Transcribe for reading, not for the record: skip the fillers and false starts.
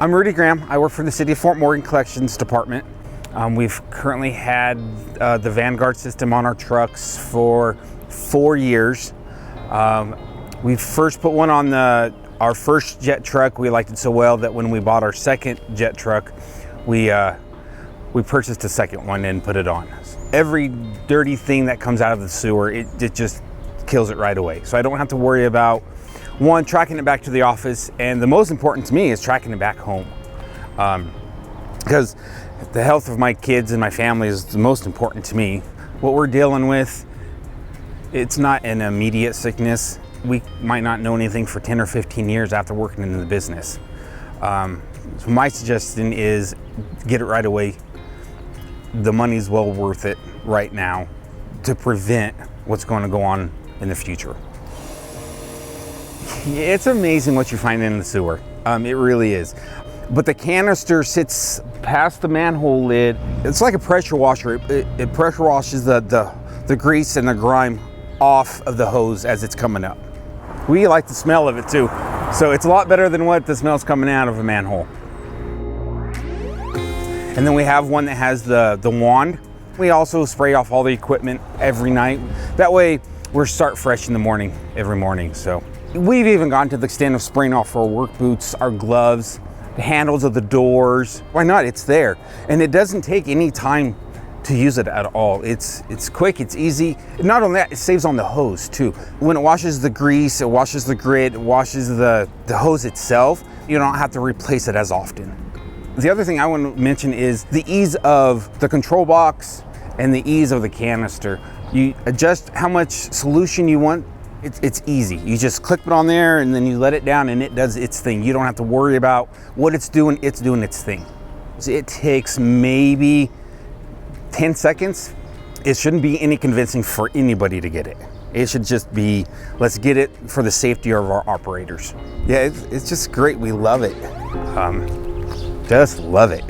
I'm Rudy Graham. I work for the City of Fort Morgan Collections Department. We've currently had the Vanguard System on our trucks for 4 years. We first put one on our first jet truck. We liked it so well that when we bought our second jet truck, we purchased a second one and put it on. Every dirty thing that comes out of the sewer, it just kills it right away. So I don't have to worry about, one, tracking it back to the office, and the most important to me is tracking it back home. Because the health of my kids and my family is the most important to me. What we're dealing with, it's not an immediate sickness. We might not know anything for 10 or 15 years after working in the business. So my suggestion is get it right away. The money's well worth it right now to prevent what's going to go on in the future. It's amazing what you find in the sewer. It really is. But the canister sits past the manhole lid. It's like a pressure washer. It pressure washes the grease and the grime off of the hose as it's coming up. We like the smell of it too. So it's a lot better than what the smell's coming out of a manhole. And then we have one that has the wand. We also spray off all the equipment every night. That way we're start fresh in the morning, every morning. So we've even gone to the extent of spraying off our work boots, our gloves, the handles of the doors. Why not? It's there. And it doesn't take any time to use it at all. It's quick, it's easy. Not only that, it saves on the hose too. When it washes the grease, it washes the grit, it washes the hose itself, you don't have to replace it as often. The other thing I want to mention is the ease of the control box and the ease of the canister. You adjust how much solution you want. It's easy. You just click it on there and then you let it down and it does its thing. You don't have to worry about what it's doing its thing. So it takes maybe 10 seconds. It shouldn't be any convincing for anybody to get it. It should just be, let's get it for the safety of our operators. Yeah, it's just great. We love it. Just love it.